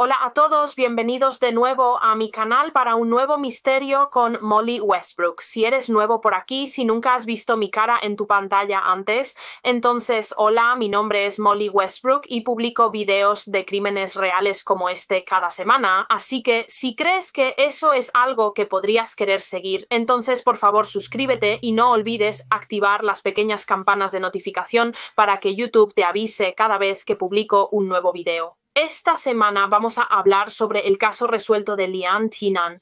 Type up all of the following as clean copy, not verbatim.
Hola a todos, bienvenidos de nuevo a mi canal para un nuevo misterio con Molly Westbrook. Si eres nuevo por aquí, si nunca has visto mi cara en tu pantalla antes, entonces hola, mi nombre es Molly Westbrook y publico videos de crímenes reales como este cada semana, así que si crees que eso es algo que podrías querer seguir, entonces por favor suscríbete y no olvides activar las pequeñas campanas de notificación para que YouTube te avise cada vez que publico un nuevo video. Esta semana vamos a hablar sobre el caso resuelto de Leanne Tiernan.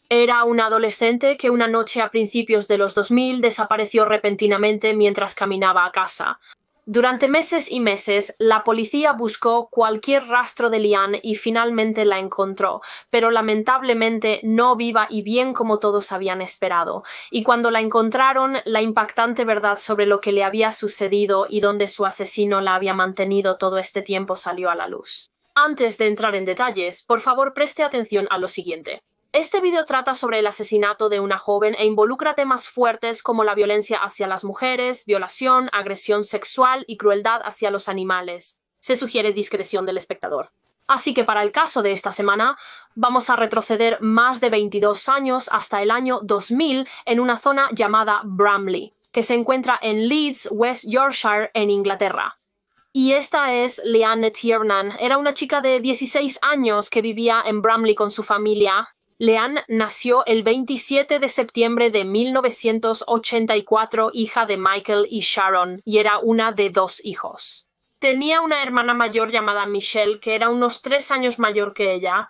Era una adolescente que una noche a principios de los 2000 desapareció repentinamente mientras caminaba a casa. Durante meses y meses, la policía buscó cualquier rastro de Leanne y finalmente la encontró, pero lamentablemente no viva y bien como todos habían esperado. Y cuando la encontraron, la impactante verdad sobre lo que le había sucedido y dónde su asesino la había mantenido todo este tiempo salió a la luz. Antes de entrar en detalles, por favor preste atención a lo siguiente. Este video trata sobre el asesinato de una joven e involucra temas fuertes como la violencia hacia las mujeres, violación, agresión sexual y crueldad hacia los animales. Se sugiere discreción del espectador. Así que para el caso de esta semana, vamos a retroceder más de 22 años hasta el año 2000 en una zona llamada Bramley, que se encuentra en Leeds, West Yorkshire, en Inglaterra. Y esta es Leanne Tiernan. Era una chica de 16 años que vivía en Bramley con su familia. Leanne nació el 27 de septiembre de 1984, hija de Michael y Sharon, y era una de 2 hijos. Tenía una hermana mayor llamada Michelle, que era unos 3 años mayor que ella.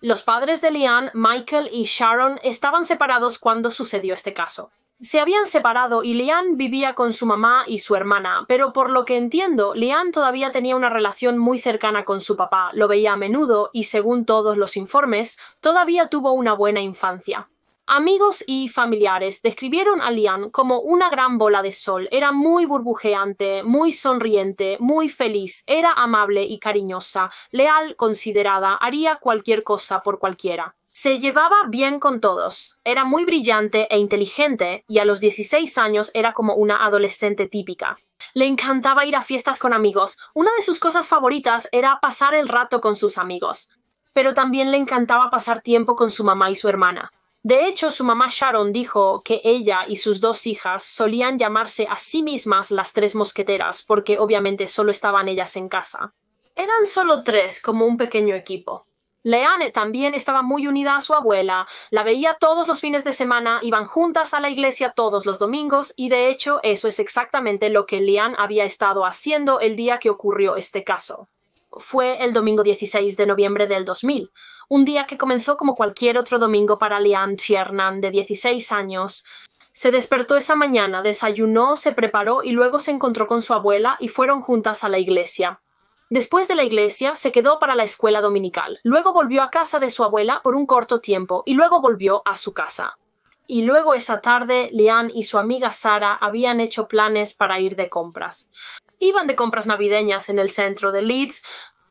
Los padres de Leanne, Michael y Sharon, estaban separados cuando sucedió este caso. Se habían separado y Leanne vivía con su mamá y su hermana, pero por lo que entiendo, Leanne todavía tenía una relación muy cercana con su papá, lo veía a menudo y, según todos los informes, todavía tuvo una buena infancia. Amigos y familiares describieron a Leanne como una gran bola de sol. Era muy burbujeante, muy sonriente, muy feliz, era amable y cariñosa, leal, considerada, haría cualquier cosa por cualquiera. Se llevaba bien con todos, era muy brillante e inteligente y a los 16 años era como una adolescente típica. Le encantaba ir a fiestas con amigos. Una de sus cosas favoritas era pasar el rato con sus amigos. Pero también le encantaba pasar tiempo con su mamá y su hermana. De hecho, su mamá Sharon dijo que ella y sus 2 hijas solían llamarse a sí mismas las 3 mosqueteras porque obviamente solo estaban ellas en casa. Eran solo 3, como un pequeño equipo. Leanne también estaba muy unida a su abuela, la veía todos los fines de semana, iban juntas a la iglesia todos los domingos y de hecho eso es exactamente lo que Leanne había estado haciendo el día que ocurrió este caso. Fue el domingo 16 de noviembre del 2000, un día que comenzó como cualquier otro domingo para Leanne Tiernan, de 16 años. Se despertó esa mañana, desayunó, se preparó y luego se encontró con su abuela y fueron juntas a la iglesia. Después de la iglesia, se quedó para la escuela dominical. Luego volvió a casa de su abuela por un corto tiempo y luego volvió a su casa. Y luego esa tarde, Leanne y su amiga Sarah habían hecho planes para ir de compras. Iban de compras navideñas en el centro de Leeds,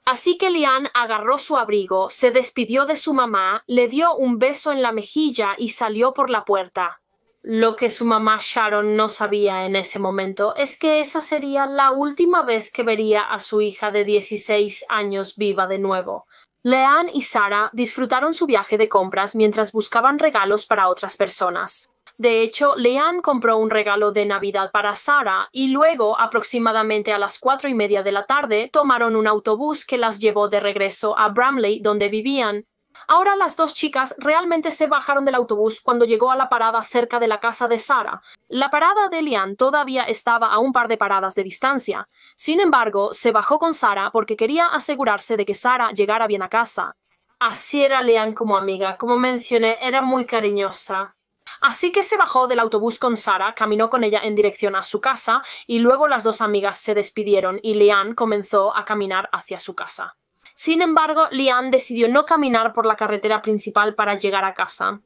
así que Leanne agarró su abrigo, se despidió de su mamá, le dio un beso en la mejilla y salió por la puerta. Lo que su mamá Sharon no sabía en ese momento es que esa sería la última vez que vería a su hija de 16 años viva de nuevo. Leanne y Sarah disfrutaron su viaje de compras mientras buscaban regalos para otras personas. De hecho, Leanne compró un regalo de Navidad para Sarah y luego, aproximadamente a las 4:30 de la tarde, tomaron un autobús que las llevó de regreso a Bramley, donde vivían. Ahora las 2 chicas realmente se bajaron del autobús cuando llegó a la parada cerca de la casa de Sarah. La parada de Leanne todavía estaba a un par de paradas de distancia. Sin embargo, se bajó con Sarah porque quería asegurarse de que Sarah llegara bien a casa. Así era Leanne como amiga. Como mencioné, era muy cariñosa. Así que se bajó del autobús con Sarah, caminó con ella en dirección a su casa y luego las 2 amigas se despidieron y Leanne comenzó a caminar hacia su casa. Sin embargo, Leanne decidió no caminar por la carretera principal para llegar a casa.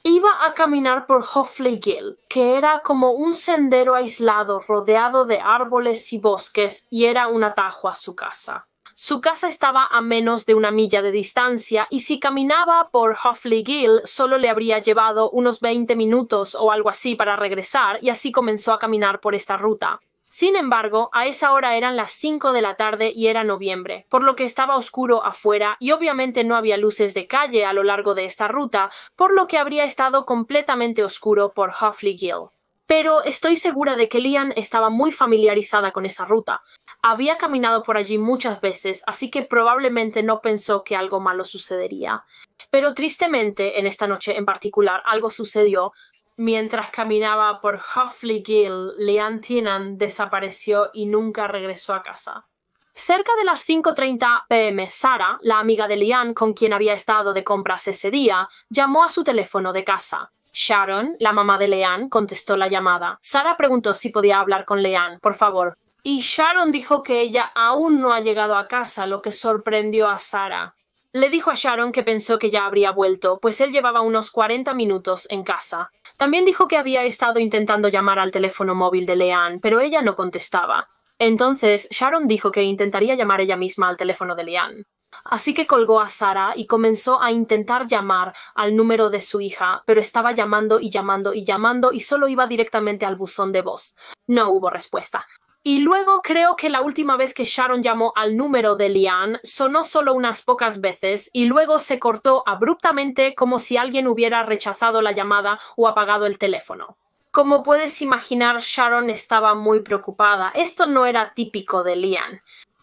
Iba a caminar por Hoffley Gill, que era como un sendero aislado rodeado de árboles y bosques, y era un atajo a su casa. Su casa estaba a menos de 1 milla de distancia y si caminaba por Hoffley Gill solo le habría llevado unos 20 minutos o algo así para regresar y así comenzó a caminar por esta ruta. Sin embargo, a esa hora eran las 5 de la tarde y era noviembre, por lo que estaba oscuro afuera y obviamente no había luces de calle a lo largo de esta ruta, por lo que habría estado completamente oscuro por Hofley Gill. Pero estoy segura de que Lian estaba muy familiarizada con esa ruta. Había caminado por allí muchas veces, así que probablemente no pensó que algo malo sucedería. Pero tristemente, en esta noche en particular, algo sucedió. Mientras caminaba por Hofley Gill, Lian Tienan desapareció y nunca regresó a casa. Cerca de las 5:30 p.m., Sarah, la amiga de Lian con quien había estado de compras ese día, llamó a su teléfono de casa. Sharon, la mamá de Lian, contestó la llamada. Sarah preguntó si podía hablar con Lian, por favor. Y Sharon dijo que ella aún no ha llegado a casa, lo que sorprendió a Sarah. Le dijo a Sharon que pensó que ya habría vuelto, pues él llevaba unos 40 minutos en casa. También dijo que había estado intentando llamar al teléfono móvil de Lian, pero ella no contestaba. Entonces Sharon dijo que intentaría llamar ella misma al teléfono de Lian. Así que colgó a Sarah y comenzó a intentar llamar al número de su hija, pero estaba llamando y llamando y llamando y solo iba directamente al buzón de voz. No hubo respuesta. Y luego creo que la última vez que Sharon llamó al número de Lian sonó solo unas pocas veces y luego se cortó abruptamente como si alguien hubiera rechazado la llamada o apagado el teléfono. Como puedes imaginar, Sharon estaba muy preocupada. Esto no era típico de Lian.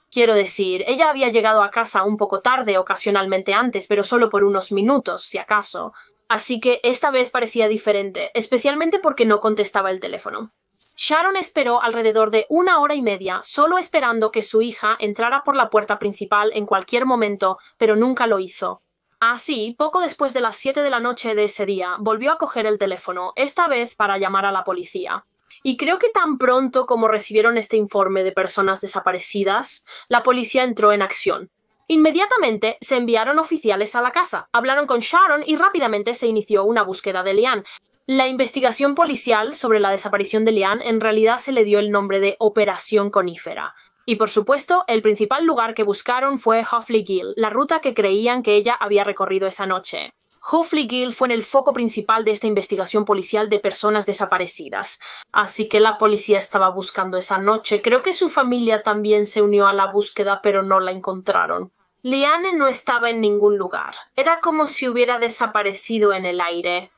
Quiero decir, ella había llegado a casa un poco tarde ocasionalmente antes, pero solo por unos minutos, si acaso. Así que esta vez parecía diferente, especialmente porque no contestaba el teléfono. Sharon esperó alrededor de 1 hora y media, solo esperando que su hija entrara por la puerta principal en cualquier momento, pero nunca lo hizo. Así, poco después de las 7 de la noche de ese día, volvió a coger el teléfono, esta vez para llamar a la policía. Y creo que tan pronto como recibieron este informe de personas desaparecidas, la policía entró en acción. Inmediatamente se enviaron oficiales a la casa, hablaron con Sharon y rápidamente se inició una búsqueda de Lian. La investigación policial sobre la desaparición de Lian en realidad se le dio el nombre de Operación Conífera. Y por supuesto, el principal lugar que buscaron fue Hofley Gill, la ruta que creían que ella había recorrido esa noche. Hofley Gill fue en el foco principal de esta investigación policial de personas desaparecidas. Así que la policía estaba buscando esa noche. Creo que su familia también se unió a la búsqueda, pero no la encontraron. Lian no estaba en ningún lugar. Era como si hubiera desaparecido en el aire.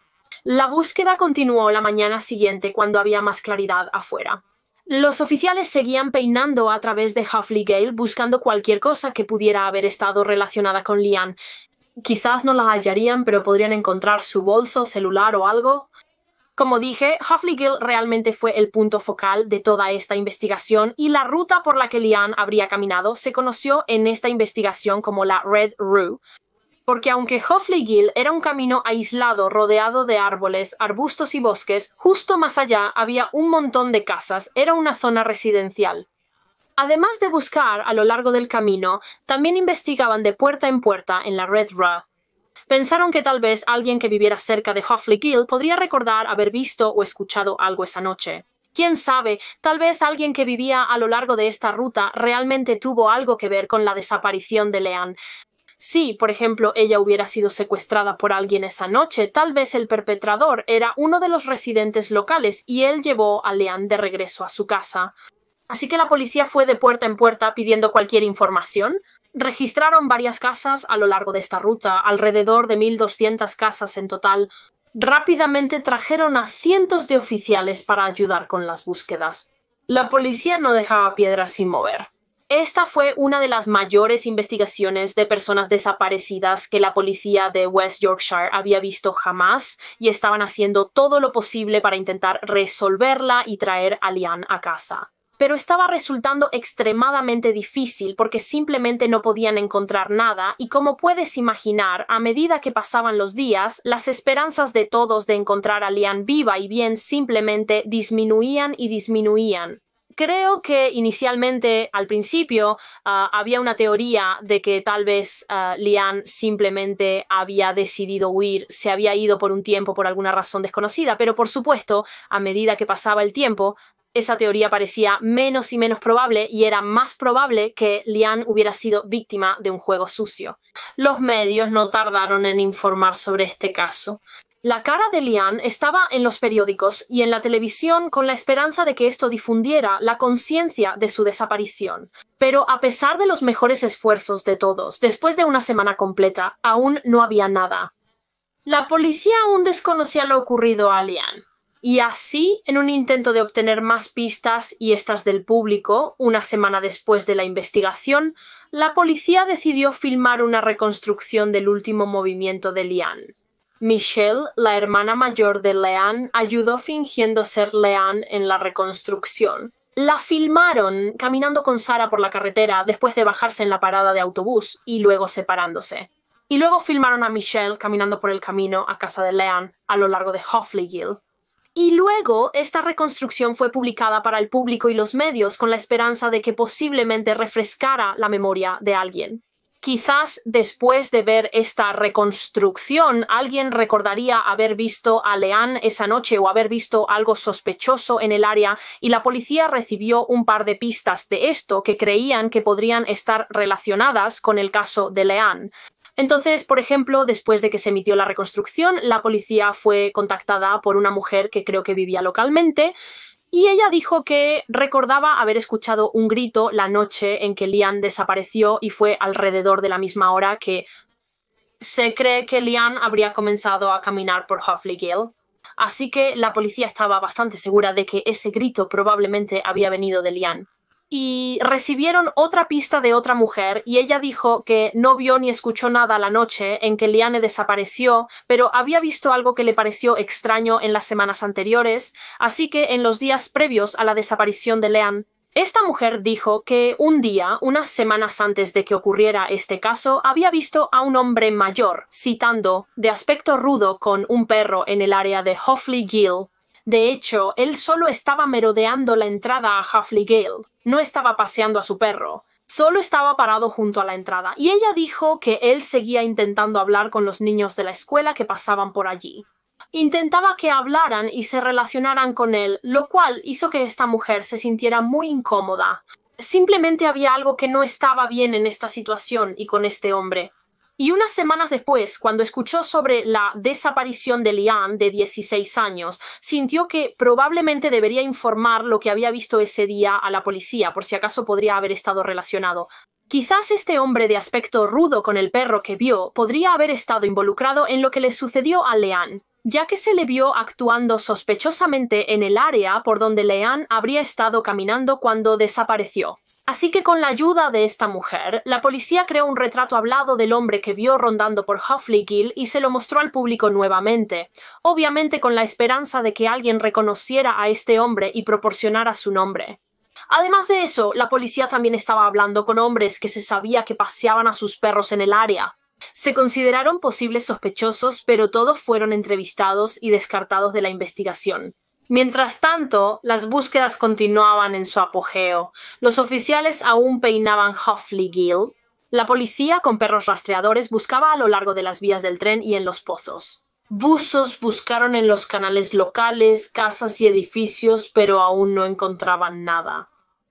La búsqueda continuó la mañana siguiente cuando había más claridad afuera. Los oficiales seguían peinando a través de Hofley Gill buscando cualquier cosa que pudiera haber estado relacionada con Lian. Quizás no la hallarían, pero podrían encontrar su bolso, celular o algo. Como dije, Hofley Gill realmente fue el punto focal de toda esta investigación y la ruta por la que Lian habría caminado se conoció en esta investigación como la Red Rue. Porque aunque Hofley Gill era un camino aislado rodeado de árboles, arbustos y bosques, justo más allá había un montón de casas, era una zona residencial. Además de buscar a lo largo del camino, también investigaban de puerta en puerta en la Red Rue. Pensaron que tal vez alguien que viviera cerca de Hofley Gill podría recordar haber visto o escuchado algo esa noche. Quién sabe, tal vez alguien que vivía a lo largo de esta ruta realmente tuvo algo que ver con la desaparición de Lian. Si, por ejemplo, ella hubiera sido secuestrada por alguien esa noche, tal vez el perpetrador era uno de los residentes locales y él llevó a Lian de regreso a su casa. Así que la policía fue de puerta en puerta pidiendo cualquier información. Registraron varias casas a lo largo de esta ruta, alrededor de 1.200 casas en total. Rápidamente trajeron a cientos de oficiales para ayudar con las búsquedas. La policía no dejaba piedras sin mover. Esta fue una de las mayores investigaciones de personas desaparecidas que la policía de West Yorkshire había visto jamás y estaban haciendo todo lo posible para intentar resolverla y traer a Lian a casa. Pero estaba resultando extremadamente difícil porque simplemente no podían encontrar nada y como puedes imaginar, a medida que pasaban los días, las esperanzas de todos de encontrar a Lian viva y bien simplemente disminuían y disminuían. Creo que inicialmente, al principio, había una teoría de que tal vez Lian simplemente había decidido huir, se había ido por un tiempo por alguna razón desconocida, pero por supuesto, a medida que pasaba el tiempo, esa teoría parecía menos y menos probable y era más probable que Lian hubiera sido víctima de un juego sucio. Los medios no tardaron en informar sobre este caso. La cara de Lian estaba en los periódicos y en la televisión con la esperanza de que esto difundiera la conciencia de su desaparición. Pero a pesar de los mejores esfuerzos de todos, después de una semana completa, aún no había nada. La policía aún desconocía lo ocurrido a Lian. Y así, en un intento de obtener más pistas y estas del público, una semana después de la investigación, la policía decidió filmar una reconstrucción del último movimiento de Lian. Michelle, la hermana mayor de Leanne, ayudó fingiendo ser Leanne en la reconstrucción. La filmaron caminando con Sarah por la carretera después de bajarse en la parada de autobús y luego separándose. Y luego filmaron a Michelle caminando por el camino a casa de Leanne a lo largo de Hofley Gill. Y luego esta reconstrucción fue publicada para el público y los medios con la esperanza de que posiblemente refrescara la memoria de alguien. Quizás después de ver esta reconstrucción alguien recordaría haber visto a Leanne esa noche o haber visto algo sospechoso en el área y la policía recibió un par de pistas de esto que creían que podrían estar relacionadas con el caso de Leanne. Entonces, por ejemplo, después de que se emitió la reconstrucción, la policía fue contactada por una mujer que creo que vivía localmente y ella dijo que recordaba haber escuchado un grito la noche en que Lian desapareció y fue alrededor de la misma hora que se cree que Lian habría comenzado a caminar por Hofley Gill. Así que la policía estaba bastante segura de que ese grito probablemente había venido de Lian. Y recibieron otra pista de otra mujer y ella dijo que no vio ni escuchó nada la noche en que Liane desapareció, pero había visto algo que le pareció extraño en las semanas anteriores, así que en los días previos a la desaparición de Leanne, esta mujer dijo que un día, unas semanas antes de que ocurriera este caso, había visto a un hombre mayor, citando, de aspecto rudo con un perro en el área de Hofley Gill. De hecho, él solo estaba merodeando la entrada a Hofley Gill. No estaba paseando a su perro. Solo estaba parado junto a la entrada. Y ella dijo que él seguía intentando hablar con los niños de la escuela que pasaban por allí. Intentaba que hablaran y se relacionaran con él, lo cual hizo que esta mujer se sintiera muy incómoda. Simplemente había algo que no estaba bien en esta situación y con este hombre. Y unas semanas después, cuando escuchó sobre la desaparición de Lian, de 16 años, sintió que probablemente debería informar lo que había visto ese día a la policía, por si acaso podría haber estado relacionado. Quizás este hombre de aspecto rudo con el perro que vio podría haber estado involucrado en lo que le sucedió a Lian, ya que se le vio actuando sospechosamente en el área por donde Lian habría estado caminando cuando desapareció. Así que con la ayuda de esta mujer, la policía creó un retrato hablado del hombre que vio rondando por Hofley Gill y se lo mostró al público nuevamente, obviamente con la esperanza de que alguien reconociera a este hombre y proporcionara su nombre. Además de eso, la policía también estaba hablando con hombres que se sabía que paseaban a sus perros en el área. Se consideraron posibles sospechosos, pero todos fueron entrevistados y descartados de la investigación. Mientras tanto, las búsquedas continuaban en su apogeo. Los oficiales aún peinaban Hofley Gill. La policía, con perros rastreadores, buscaba a lo largo de las vías del tren y en los pozos. Buzos buscaron en los canales locales, casas y edificios, pero aún no encontraban nada.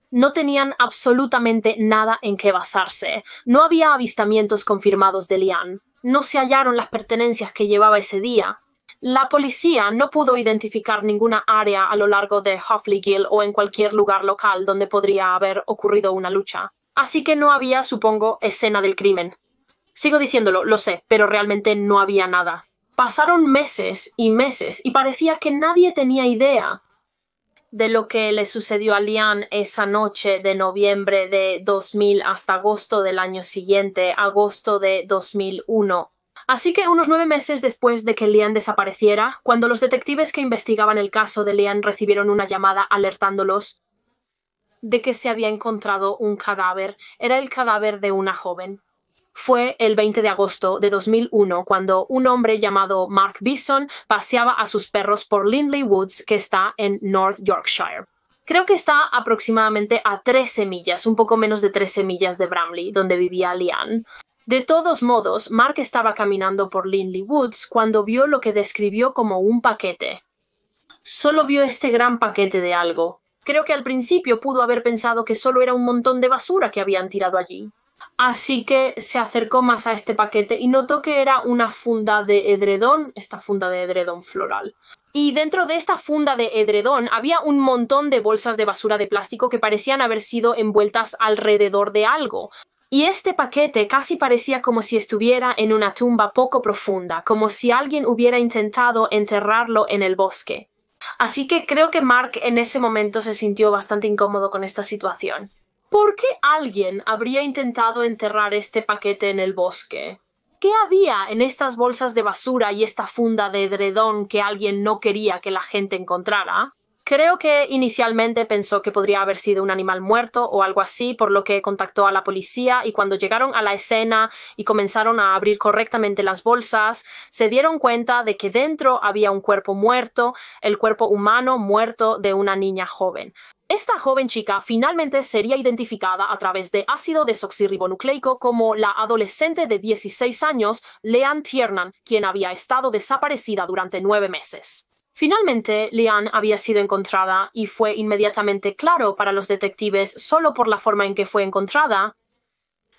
No tenían absolutamente nada en qué basarse. No había avistamientos confirmados de Lian. No se hallaron las pertenencias que llevaba ese día. La policía no pudo identificar ninguna área a lo largo de Hofley Gill o en cualquier lugar local donde podría haber ocurrido una lucha. Así que no había, supongo, escena del crimen. Sigo diciéndolo, lo sé, pero realmente no había nada. Pasaron meses y parecía que nadie tenía idea de lo que le sucedió a Lian esa noche de noviembre de 2000 hasta agosto del año siguiente, agosto de 2001. Así que unos 9 meses después de que Lian desapareciera, cuando los detectives que investigaban el caso de Lian recibieron una llamada alertándolos de que se había encontrado un cadáver, era el cadáver de una joven. Fue el 20 de agosto de 2001 cuando un hombre llamado Mark Bison paseaba a sus perros por Lindley Woods, que está en North Yorkshire. Creo que está aproximadamente a 13 millas, un poco menos de 13 millas de Bramley, donde vivía Lian. De todos modos, Mark estaba caminando por Lindley Woods cuando vio lo que describió como un paquete. Solo vio este gran paquete de algo. Creo que al principio pudo haber pensado que solo era un montón de basura que habían tirado allí. Así que se acercó más a este paquete y notó que era una funda de edredón, esta funda de edredón floral. Y dentro de esta funda de edredón había un montón de bolsas de basura de plástico que parecían haber sido envueltas alrededor de algo. Y este paquete casi parecía como si estuviera en una tumba poco profunda, como si alguien hubiera intentado enterrarlo en el bosque. Así que creo que Mark en ese momento se sintió bastante incómodo con esta situación. ¿Por qué alguien habría intentado enterrar este paquete en el bosque? ¿Qué había en estas bolsas de basura y esta funda de edredón que alguien no quería que la gente encontrara? Creo que inicialmente pensó que podría haber sido un animal muerto o algo así, por lo que contactó a la policía y cuando llegaron a la escena y comenzaron a abrir correctamente las bolsas, se dieron cuenta de que dentro había un cuerpo muerto, el cuerpo humano muerto de una niña joven. Esta joven chica finalmente sería identificada a través de ácido desoxirribonucleico como la adolescente de 16 años, Leanne Tiernan, quien había estado desaparecida durante 9 meses. Finalmente, Leanne había sido encontrada y fue inmediatamente claro para los detectives solo por la forma en que fue encontrada.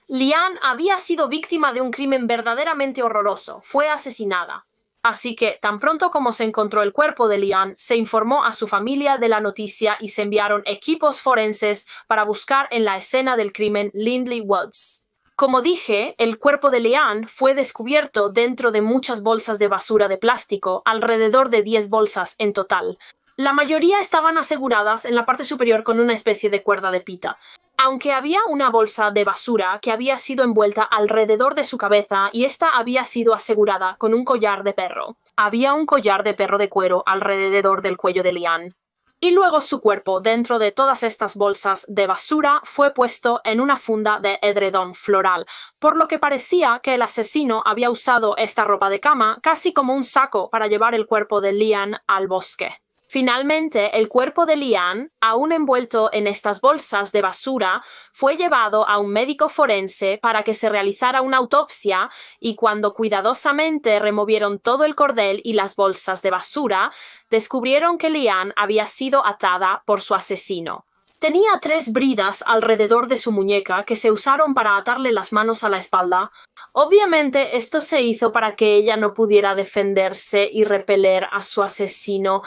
Leanne había sido víctima de un crimen verdaderamente horroroso, fue asesinada. Así que, tan pronto como se encontró el cuerpo de Leanne, se informó a su familia de la noticia y se enviaron equipos forenses para buscar en la escena del crimen Lindley Woods. Como dije, el cuerpo de Leanne fue descubierto dentro de muchas bolsas de basura de plástico, alrededor de 10 bolsas en total. La mayoría estaban aseguradas en la parte superior con una especie de cuerda de pita. Aunque había una bolsa de basura que había sido envuelta alrededor de su cabeza y esta había sido asegurada con un collar de perro. Había un collar de perro de cuero alrededor del cuello de Leanne. Y luego su cuerpo, dentro de todas estas bolsas de basura, fue puesto en una funda de edredón floral, por lo que parecía que el asesino había usado esta ropa de cama casi como un saco para llevar el cuerpo de Leanne al bosque. Finalmente, el cuerpo de Leanne, aún envuelto en estas bolsas de basura, fue llevado a un médico forense para que se realizara una autopsia y cuando cuidadosamente removieron todo el cordel y las bolsas de basura, descubrieron que Leanne había sido atada por su asesino. Tenía 3 bridas alrededor de su muñeca que se usaron para atarle las manos a la espalda. Obviamente esto se hizo para que ella no pudiera defenderse y repeler a su asesino.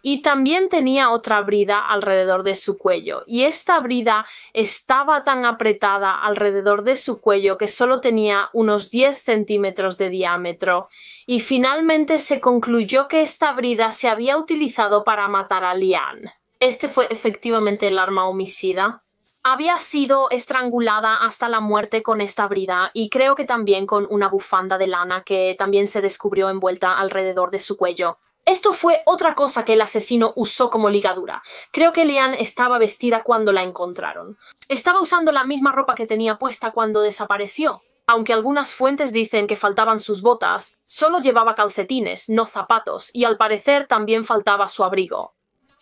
Y también tenía otra brida alrededor de su cuello. Y esta brida estaba tan apretada alrededor de su cuello que solo tenía unos 10 centímetros de diámetro. Y finalmente se concluyó que esta brida se había utilizado para matar a Leanne. Este fue efectivamente el arma homicida. Había sido estrangulada hasta la muerte con esta brida y creo que también con una bufanda de lana que también se descubrió envuelta alrededor de su cuello. Esto fue otra cosa que el asesino usó como ligadura. Creo que Leanne estaba vestida cuando la encontraron. Estaba usando la misma ropa que tenía puesta cuando desapareció. Aunque algunas fuentes dicen que faltaban sus botas, solo llevaba calcetines, no zapatos, y al parecer también faltaba su abrigo.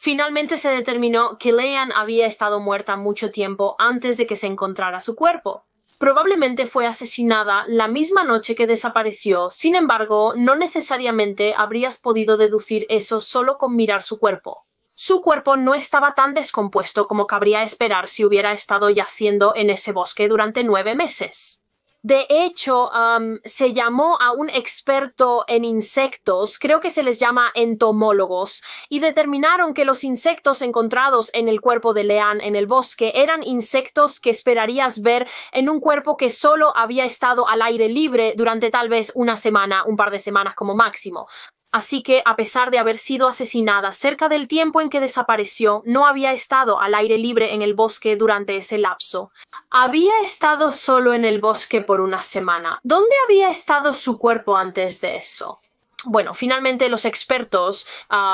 Finalmente se determinó que Leanne había estado muerta mucho tiempo antes de que se encontrara su cuerpo. Probablemente fue asesinada la misma noche que desapareció, sin embargo, no necesariamente habrías podido deducir eso solo con mirar su cuerpo. Su cuerpo no estaba tan descompuesto como cabría esperar si hubiera estado yaciendo en ese bosque durante 9 meses. De hecho, se llamó a un experto en insectos, creo que se les llama entomólogos, y determinaron que los insectos encontrados en el cuerpo de Leanne en el bosque eran insectos que esperarías ver en un cuerpo que solo había estado al aire libre durante tal vez una semana, un par de semanas como máximo. Así que, a pesar de haber sido asesinada cerca del tiempo en que desapareció, no había estado al aire libre en el bosque durante ese lapso. Había estado solo en el bosque por una semana. ¿Dónde había estado su cuerpo antes de eso? Bueno, finalmente los expertos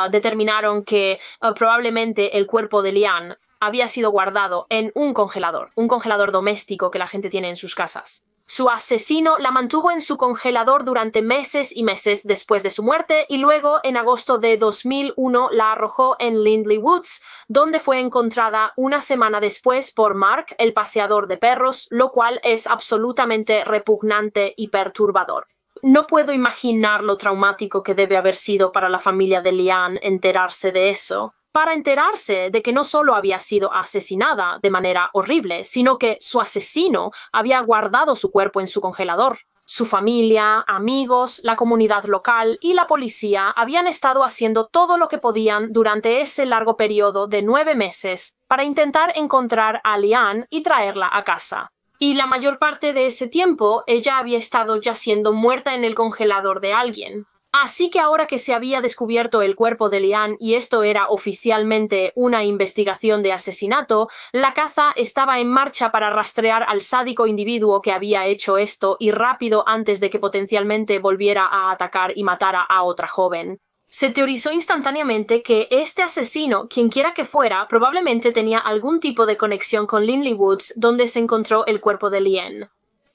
determinaron que probablemente el cuerpo de Leanne había sido guardado en un congelador doméstico que la gente tiene en sus casas. Su asesino la mantuvo en su congelador durante meses y meses después de su muerte y luego, en agosto de 2001, la arrojó en Lindley Woods, donde fue encontrada una semana después por Mark, el paseador de perros, lo cual es absolutamente repugnante y perturbador. No puedo imaginar lo traumático que debe haber sido para la familia de Leanne enterarse de eso. para enterarse de que no solo había sido asesinada de manera horrible, sino que su asesino había guardado su cuerpo en su congelador. Su familia, amigos, la comunidad local y la policía habían estado haciendo todo lo que podían durante ese largo periodo de 9 meses para intentar encontrar a Liane y traerla a casa. Y la mayor parte de ese tiempo ella había estado yaciendo muerta en el congelador de alguien. Así que ahora que se había descubierto el cuerpo de Liane y esto era oficialmente una investigación de asesinato, la caza estaba en marcha para rastrear al sádico individuo que había hecho esto y rápido antes de que potencialmente volviera a atacar y matara a otra joven. Se teorizó instantáneamente que este asesino, quienquiera que fuera, probablemente tenía algún tipo de conexión con Lindley Woods, donde se encontró el cuerpo de Liane.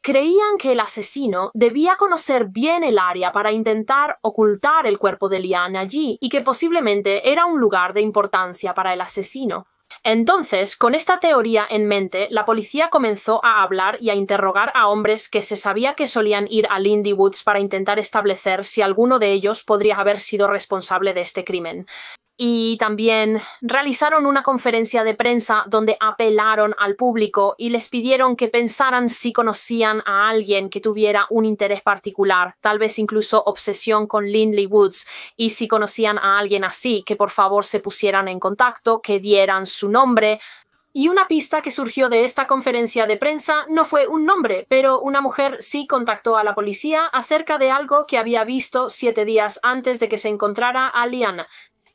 Creían que el asesino debía conocer bien el área para intentar ocultar el cuerpo de Liane allí y que posiblemente era un lugar de importancia para el asesino. Entonces, con esta teoría en mente, la policía comenzó a hablar y a interrogar a hombres que se sabía que solían ir a Lindley Woods para intentar establecer si alguno de ellos podría haber sido responsable de este crimen. Y también realizaron una conferencia de prensa donde apelaron al público y les pidieron que pensaran si conocían a alguien que tuviera un interés particular, tal vez incluso obsesión con Lindley Woods, y si conocían a alguien así, que por favor se pusieran en contacto, que dieran su nombre. Y una pista que surgió de esta conferencia de prensa no fue un nombre, pero una mujer sí contactó a la policía acerca de algo que había visto 7 días antes de que se encontrara a Liane.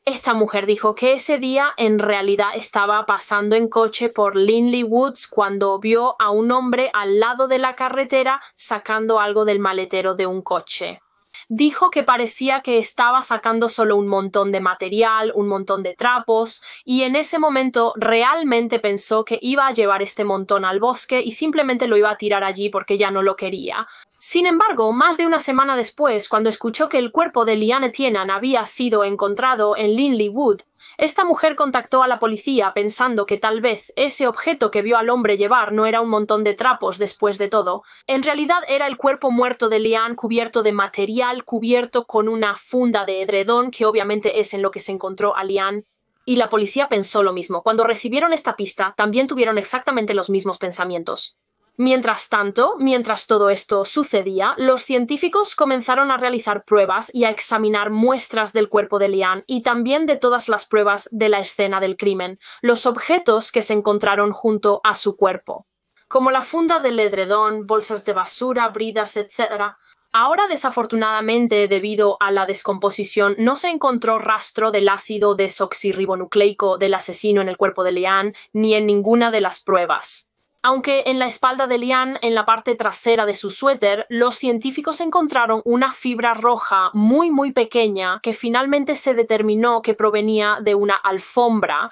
Esta mujer dijo que ese día en realidad estaba pasando en coche por Lindley Woods cuando vio a un hombre al lado de la carretera sacando algo del maletero de un coche. Dijo que parecía que estaba sacando solo un montón de material, un montón de trapos, y en ese momento realmente pensó que iba a llevar este montón al bosque y simplemente lo iba a tirar allí porque ya no lo quería. Sin embargo, más de una semana después, cuando escuchó que el cuerpo de Liane Tienan había sido encontrado en Lindley Wood, esta mujer contactó a la policía pensando que tal vez ese objeto que vio al hombre llevar no era un montón de trapos después de todo. En realidad era el cuerpo muerto de Liane cubierto de material, cubierto con una funda de edredón, que obviamente es en lo que se encontró a Liane. Y la policía pensó lo mismo. Cuando recibieron esta pista, también tuvieron exactamente los mismos pensamientos. Mientras tanto, mientras todo esto sucedía, los científicos comenzaron a realizar pruebas y a examinar muestras del cuerpo de Liane y también de todas las pruebas de la escena del crimen, los objetos que se encontraron junto a su cuerpo, como la funda del edredón, bolsas de basura, bridas, etc. Ahora, desafortunadamente, debido a la descomposición, no se encontró rastro del ácido desoxirribonucleico del asesino en el cuerpo de Liane ni en ninguna de las pruebas. Aunque en la espalda de Liane, en la parte trasera de su suéter, los científicos encontraron una fibra roja muy pequeña que finalmente se determinó que provenía de una alfombra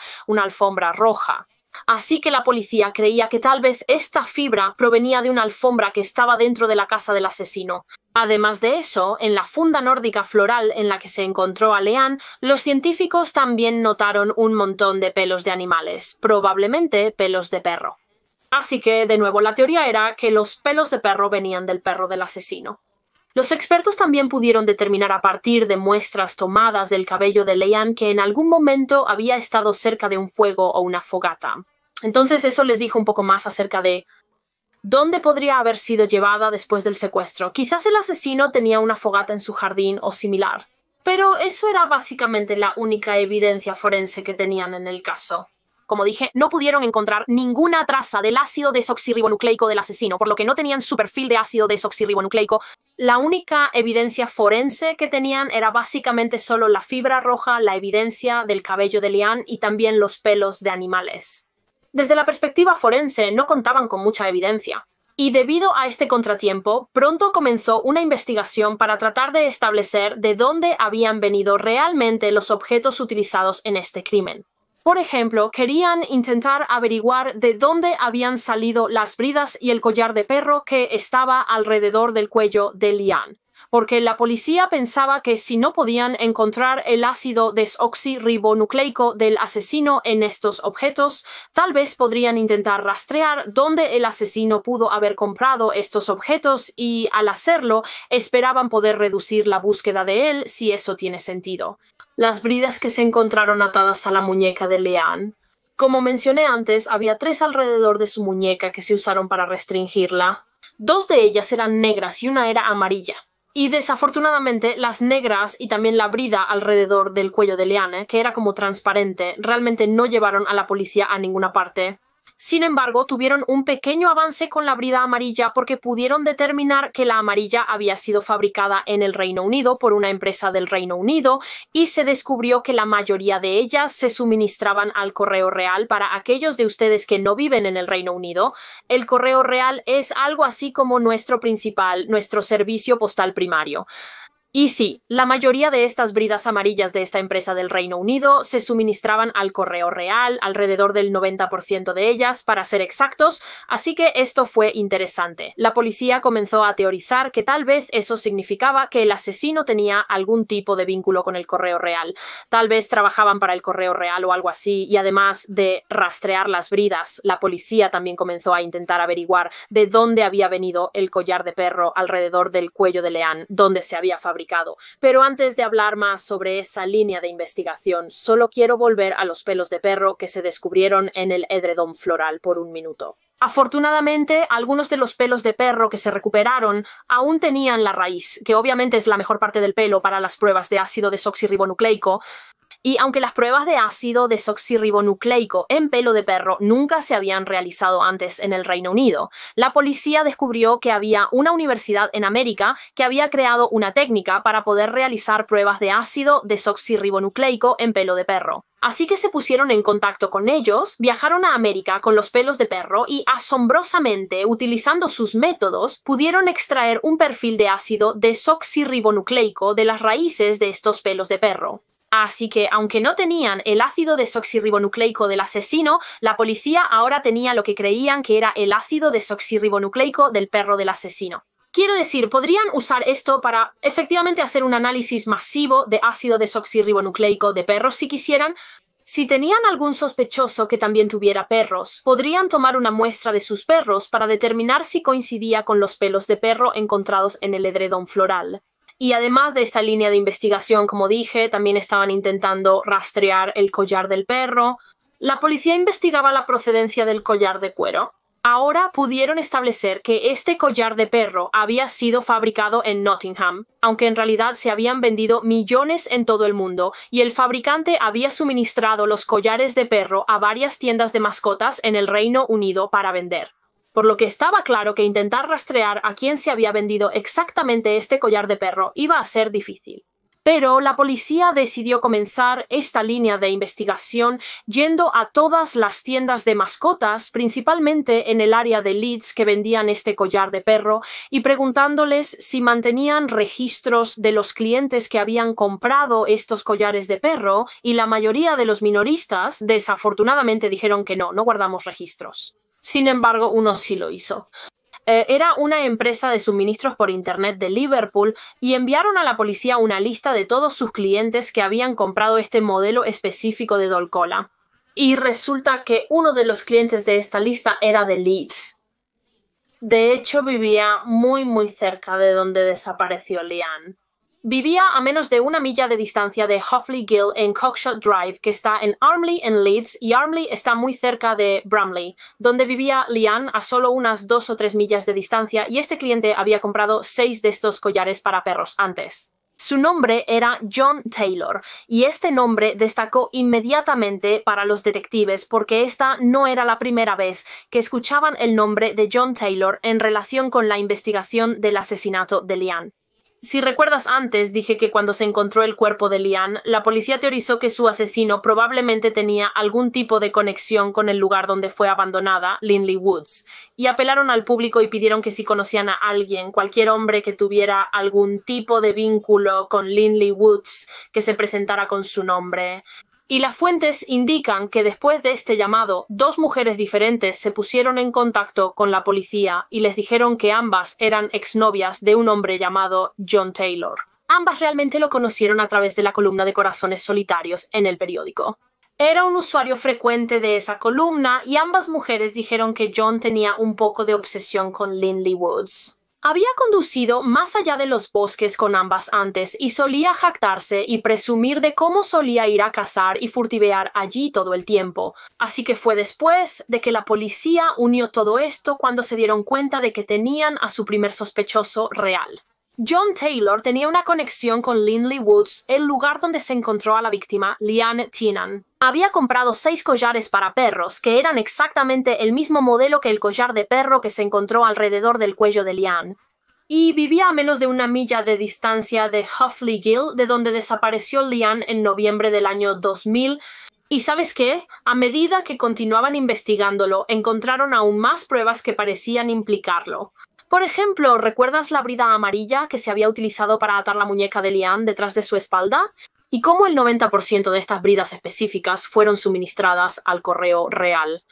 roja. Así que la policía creía que tal vez esta fibra provenía de una alfombra que estaba dentro de la casa del asesino. Además de eso, en la funda nórdica floral en la que se encontró a Liane, los científicos también notaron un montón de pelos de animales, probablemente pelos de perro. Así que, de nuevo, la teoría era que los pelos de perro venían del perro del asesino. Los expertos también pudieron determinar a partir de muestras tomadas del cabello de Liane que en algún momento había estado cerca de un fuego o una fogata. Entonces eso les dijo un poco más acerca de dónde podría haber sido llevada después del secuestro. Quizás el asesino tenía una fogata en su jardín o similar. Pero eso era básicamente la única evidencia forense que tenían en el caso. Como dije, no pudieron encontrar ninguna traza del ácido desoxirribonucleico del asesino, por lo que no tenían su perfil de ácido desoxirribonucleico. La única evidencia forense que tenían era básicamente solo la fibra roja, la evidencia del cabello de Liane y también los pelos de animales. Desde la perspectiva forense no contaban con mucha evidencia. Y debido a este contratiempo, pronto comenzó una investigación para tratar de establecer de dónde habían venido realmente los objetos utilizados en este crimen. Por ejemplo, querían intentar averiguar de dónde habían salido las bridas y el collar de perro que estaba alrededor del cuello de Liane, porque la policía pensaba que si no podían encontrar el ácido desoxirribonucleico del asesino en estos objetos, tal vez podrían intentar rastrear dónde el asesino pudo haber comprado estos objetos y, al hacerlo, esperaban poder reducir la búsqueda de él si eso tiene sentido. las bridas que se encontraron atadas a la muñeca de Leanne. Como mencioné antes, había 3 alrededor de su muñeca que se usaron para restringirla. 2 de ellas eran negras y una era amarilla. Y desafortunadamente las negras y también la brida alrededor del cuello de Leanne, que era como transparente, realmente no llevaron a la policía a ninguna parte. Sin embargo, tuvieron un pequeño avance con la brida amarilla porque pudieron determinar que la amarilla había sido fabricada en el Reino Unido por una empresa del Reino Unido y se descubrió que la mayoría de ellas se suministraban al correo real. Para aquellos de ustedes que no viven en el Reino Unido, el correo real es algo así como nuestro servicio postal primario. Y sí, la mayoría de estas bridas amarillas de esta empresa del Reino Unido se suministraban al correo real, alrededor del 90% de ellas, para ser exactos, así que esto fue interesante. La policía comenzó a teorizar que tal vez eso significaba que el asesino tenía algún tipo de vínculo con el correo real. Tal vez trabajaban para el correo real o algo así, y además de rastrear las bridas, la policía también comenzó a intentar averiguar de dónde había venido el collar de perro alrededor del cuello de Leanne, dónde se había fabricado. Pero antes de hablar más sobre esa línea de investigación, solo quiero volver a los pelos de perro que se descubrieron en el edredón floral por un minuto. Afortunadamente, algunos de los pelos de perro que se recuperaron aún tenían la raíz, que obviamente es la mejor parte del pelo para las pruebas de ácido desoxirribonucleico. Y aunque las pruebas de ácido desoxirribonucleico en pelo de perro nunca se habían realizado antes en el Reino Unido, la policía descubrió que había una universidad en América que había creado una técnica para poder realizar pruebas de ácido desoxirribonucleico en pelo de perro. Así que se pusieron en contacto con ellos, viajaron a América con los pelos de perro y, asombrosamente, utilizando sus métodos, pudieron extraer un perfil de ácido desoxirribonucleico de las raíces de estos pelos de perro. Así que, aunque no tenían el ácido desoxirribonucleico del asesino, la policía ahora tenía lo que creían que era el ácido desoxirribonucleico del perro del asesino. Quiero decir, podrían usar esto para efectivamente hacer un análisis masivo de ácido desoxirribonucleico de perros si quisieran. Si tenían algún sospechoso que también tuviera perros, podrían tomar una muestra de sus perros para determinar si coincidía con los pelos de perro encontrados en el edredón floral. Y además de esta línea de investigación, como dije, también estaban intentando rastrear el collar del perro. La policía investigaba la procedencia del collar de cuero. Ahora pudieron establecer que este collar de perro había sido fabricado en Nottingham, aunque en realidad se habían vendido millones en todo el mundo, y el fabricante había suministrado los collares de perro a varias tiendas de mascotas en el Reino Unido para vender. Por lo que estaba claro que intentar rastrear a quién se había vendido exactamente este collar de perro iba a ser difícil. Pero la policía decidió comenzar esta línea de investigación yendo a todas las tiendas de mascotas, principalmente en el área de Leeds que vendían este collar de perro, y preguntándoles si mantenían registros de los clientes que habían comprado estos collares de perro, y la mayoría de los minoristas desafortunadamente dijeron que no guardamos registros. Sin embargo, uno sí lo hizo. Era una empresa de suministros por Internet de Liverpool y enviaron a la policía una lista de todos sus clientes que habían comprado este modelo específico de Dolcola. Y resulta que uno de los clientes de esta lista era de Leeds. De hecho, vivía muy cerca de donde desapareció Leanne. Vivía a menos de 1 milla de distancia de Hoffley Gill en Cockshott Drive, que está en Armley en Leeds, y Armley está muy cerca de Bramley, donde vivía Leanne a solo unas 2 o 3 millas de distancia, y este cliente había comprado 6 de estos collares para perros antes. Su nombre era John Taylor, y este nombre destacó inmediatamente para los detectives porque esta no era la primera vez que escuchaban el nombre de John Taylor en relación con la investigación del asesinato de Leanne. Si recuerdas antes, dije que cuando se encontró el cuerpo de Leanne, la policía teorizó que su asesino probablemente tenía algún tipo de conexión con el lugar donde fue abandonada, Linley Woods, y apelaron al público y pidieron que si conocían a alguien, cualquier hombre que tuviera algún tipo de vínculo con Linley Woods, que se presentara con su nombre. Y las fuentes indican que después de este llamado, 2 mujeres diferentes se pusieron en contacto con la policía y les dijeron que ambas eran exnovias de un hombre llamado John Taylor. Ambas realmente lo conocieron a través de la columna de Corazones Solitarios en el periódico. Era un usuario frecuente de esa columna y ambas mujeres dijeron que John tenía un poco de obsesión con Linley Woods. Había conducido más allá de los bosques con ambas antes y solía jactarse y presumir de cómo solía ir a cazar y furtivear allí todo el tiempo. Así que fue después de que la policía unió todo esto cuando se dieron cuenta de que tenían a su primer sospechoso real. John Taylor tenía una conexión con Lindley Woods, el lugar donde se encontró a la víctima, Leanne Tiernan. Había comprado 6 collares para perros, que eran exactamente el mismo modelo que el collar de perro que se encontró alrededor del cuello de Leanne. Y vivía a menos de 1 milla de distancia de Hofley Gill, de donde desapareció Leanne en noviembre del año 2000. ¿Y sabes qué? A medida que continuaban investigándolo, encontraron aún más pruebas que parecían implicarlo. Por ejemplo, ¿recuerdas la brida amarilla que se había utilizado para atar la muñeca de Leanne detrás de su espalda? ¿Y cómo el 90% de estas bridas específicas fueron suministradas al correo real?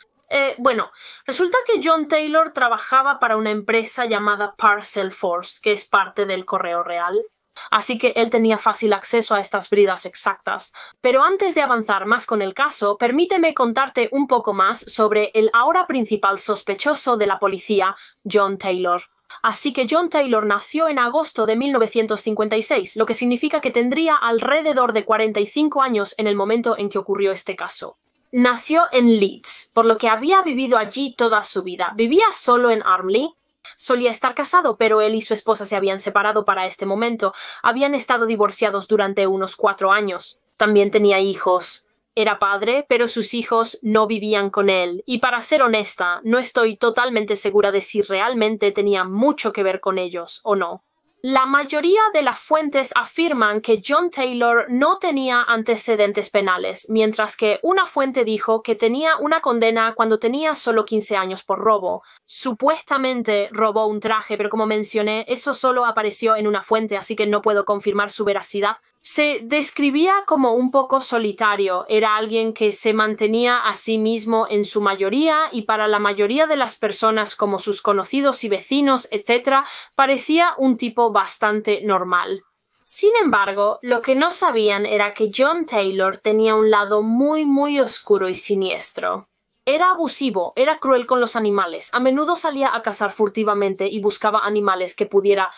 Bueno, resulta que John Taylor trabajaba para una empresa llamada Parcel Force, que es parte del correo real. Así que él tenía fácil acceso a estas bridas exactas. Pero antes de avanzar más con el caso, permíteme contarte un poco más sobre el ahora principal sospechoso de la policía, John Taylor. Así que John Taylor nació en agosto de 1956, lo que significa que tendría alrededor de 45 años en el momento en que ocurrió este caso. Nació en Leeds, por lo que había vivido allí toda su vida. Vivía solo en Armley. Solía estar casado, pero él y su esposa se habían separado para este momento. Habían estado divorciados durante unos 4 años. También tenía hijos. Era padre, pero sus hijos no vivían con él. Y para ser honesta, no estoy totalmente segura de si realmente tenía mucho que ver con ellos o no. La mayoría de las fuentes afirman que John Taylor no tenía antecedentes penales, mientras que una fuente dijo que tenía una condena cuando tenía solo 15 años por robo. Supuestamente robó un traje, pero como mencioné, eso solo apareció en una fuente, así que no puedo confirmar su veracidad. Se describía como un poco solitario, era alguien que se mantenía a sí mismo en su mayoría y para la mayoría de las personas como sus conocidos y vecinos, etc., parecía un tipo bastante normal. Sin embargo, lo que no sabían era que John Taylor tenía un lado muy oscuro y siniestro. Era abusivo, era cruel con los animales, a menudo salía a cazar furtivamente y buscaba animales que pudiera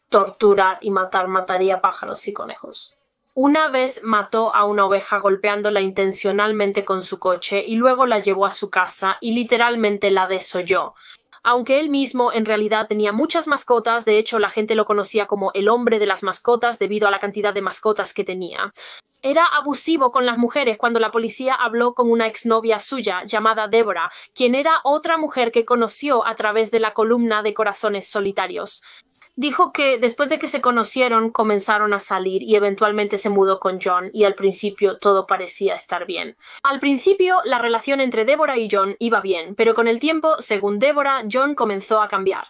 torturar y mataría pájaros y conejos. Una vez mató a una oveja golpeándola intencionalmente con su coche y luego la llevó a su casa y literalmente la desolló. Aunque él mismo en realidad tenía muchas mascotas, de hecho la gente lo conocía como el hombre de las mascotas debido a la cantidad de mascotas que tenía. Era abusivo con las mujeres cuando la policía habló con una exnovia suya llamada Deborah, quien era otra mujer que conoció a través de la columna de Corazones Solitarios. Dijo que después de que se conocieron comenzaron a salir y eventualmente se mudó con John y al principio todo parecía estar bien. Al principio la relación entre Deborah y John iba bien, pero con el tiempo, según Deborah, John comenzó a cambiar.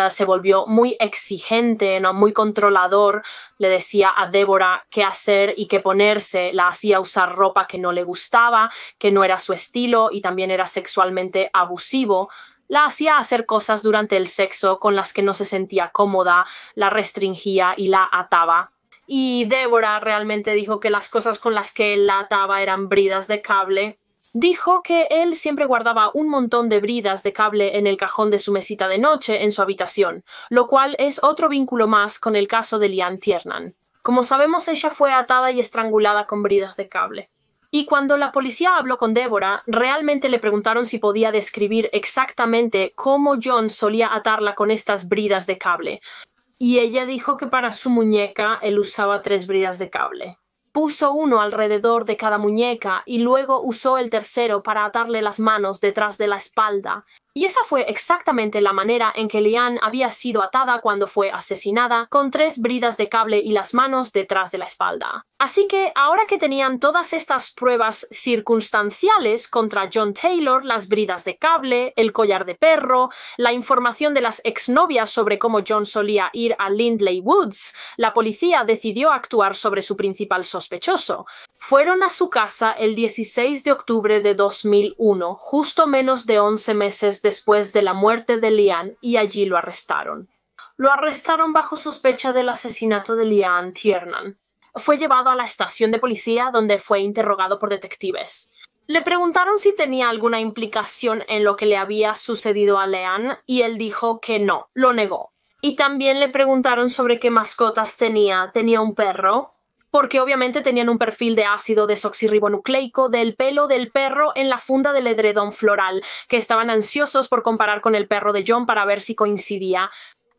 Se volvió muy exigente, ¿no? Muy controlador, le decía a Deborah qué hacer y qué ponerse, la hacía usar ropa que no le gustaba, que no era su estilo y también era sexualmente abusivo. La hacía hacer cosas durante el sexo con las que no se sentía cómoda, la restringía y la ataba. Y Deborah realmente dijo que las cosas con las que él la ataba eran bridas de cable. Dijo que él siempre guardaba un montón de bridas de cable en el cajón de su mesita de noche en su habitación, lo cual es otro vínculo más con el caso de Leanne Tiernan. Como sabemos, ella fue atada y estrangulada con bridas de cable. Y cuando la policía habló con Deborah, realmente le preguntaron si podía describir exactamente cómo John solía atarla con estas bridas de cable. Y ella dijo que para su muñeca él usaba 3 bridas de cable. Puso uno alrededor de cada muñeca y luego usó el tercero para atarle las manos detrás de la espalda. Y esa fue exactamente la manera en que Leanne había sido atada cuando fue asesinada, con 3 bridas de cable y las manos detrás de la espalda. Así que, ahora que tenían todas estas pruebas circunstanciales contra John Taylor, las bridas de cable, el collar de perro, la información de las exnovias sobre cómo John solía ir a Lindley Woods, la policía decidió actuar sobre su principal sospechoso. Fueron a su casa el 16 de octubre de 2001, justo menos de 11 meses después de la muerte de Leanne, y allí lo arrestaron. Lo arrestaron bajo sospecha del asesinato de Leanne Tiernan. Fue llevado a la estación de policía donde fue interrogado por detectives. Le preguntaron si tenía alguna implicación en lo que le había sucedido a Leanne y él dijo que no, lo negó. Y también le preguntaron sobre qué mascotas tenía. ¿Tenía un perro? Porque obviamente tenían un perfil de ácido desoxirribonucleico del pelo del perro en la funda del edredón floral, que estaban ansiosos por comparar con el perro de John para ver si coincidía,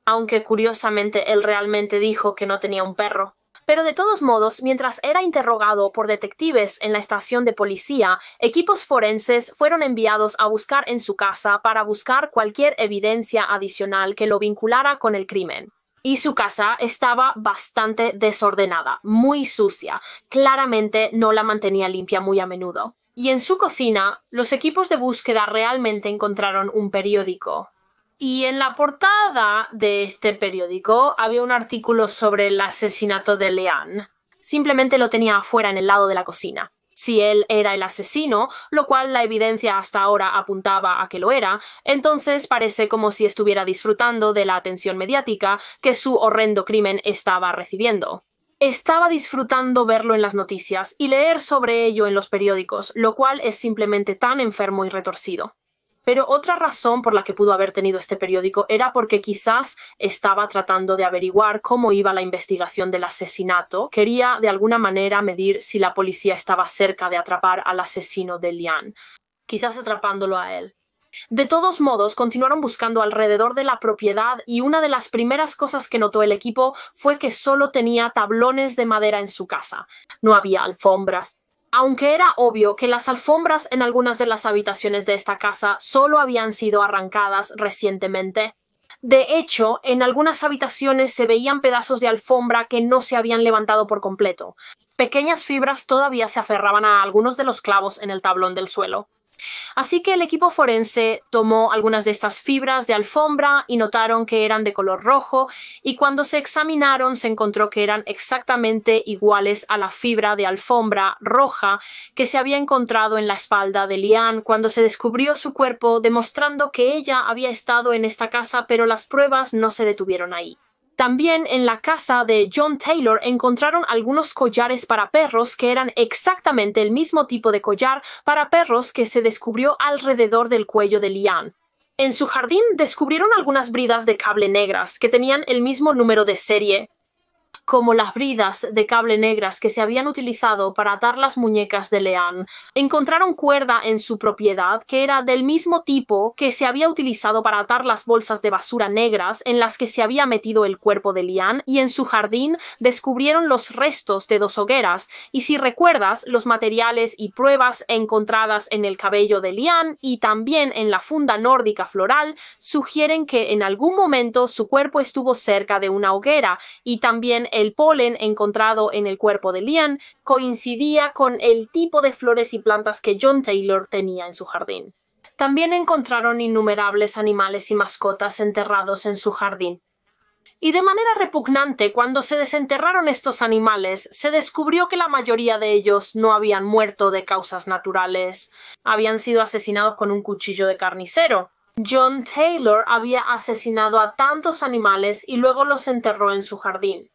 aunque curiosamente él realmente dijo que no tenía un perro. Pero de todos modos, mientras era interrogado por detectives en la estación de policía, equipos forenses fueron enviados a buscar en su casa para buscar cualquier evidencia adicional que lo vinculara con el crimen. Y su casa estaba bastante desordenada, muy sucia. Claramente no la mantenía limpia muy a menudo. Y en su cocina, los equipos de búsqueda realmente encontraron un periódico. Y en la portada de este periódico había un artículo sobre el asesinato de Leanne. Simplemente lo tenía afuera en el lado de la cocina. Si él era el asesino, lo cual la evidencia hasta ahora apuntaba a que lo era, entonces parece como si estuviera disfrutando de la atención mediática que su horrendo crimen estaba recibiendo. Estaba disfrutando verlo en las noticias y leer sobre ello en los periódicos, lo cual es simplemente tan enfermo y retorcido. Pero otra razón por la que pudo haber tenido este periódico era porque quizás estaba tratando de averiguar cómo iba la investigación del asesinato. Quería de alguna manera medir si la policía estaba cerca de atrapar al asesino de Leanne, quizás atrapándolo a él. De todos modos, continuaron buscando alrededor de la propiedad y una de las primeras cosas que notó el equipo fue que solo tenía tablones de madera en su casa. No había alfombras. Aunque era obvio que las alfombras en algunas de las habitaciones de esta casa solo habían sido arrancadas recientemente. De hecho, en algunas habitaciones se veían pedazos de alfombra que no se habían levantado por completo. Pequeñas fibras todavía se aferraban a algunos de los clavos en el tablón del suelo. Así que el equipo forense tomó algunas de estas fibras de alfombra y notaron que eran de color rojo, y cuando se examinaron se encontró que eran exactamente iguales a la fibra de alfombra roja que se había encontrado en la espalda de Leanne cuando se descubrió su cuerpo, demostrando que ella había estado en esta casa, pero las pruebas no se detuvieron ahí. También en la casa de John Taylor encontraron algunos collares para perros que eran exactamente el mismo tipo de collar para perros que se descubrió alrededor del cuello de Leanne. En su jardín descubrieron algunas bridas de cable negras que tenían el mismo número de serie como las bridas de cable negras que se habían utilizado para atar las muñecas de Leanne. Encontraron cuerda en su propiedad que era del mismo tipo que se había utilizado para atar las bolsas de basura negras en las que se había metido el cuerpo de Leanne, y en su jardín descubrieron los restos de 2 hogueras, y si recuerdas, los materiales y pruebas encontradas en el cabello de Leanne y también en la funda nórdica floral sugieren que en algún momento su cuerpo estuvo cerca de una hoguera, y también el polen encontrado en el cuerpo de Leanne coincidía con el tipo de flores y plantas que John Taylor tenía en su jardín. También encontraron innumerables animales y mascotas enterrados en su jardín. Y de manera repugnante, cuando se desenterraron estos animales, se descubrió que la mayoría de ellos no habían muerto de causas naturales. Habían sido asesinados con un cuchillo de carnicero. John Taylor había asesinado a tantos animales y luego los enterró en su jardín.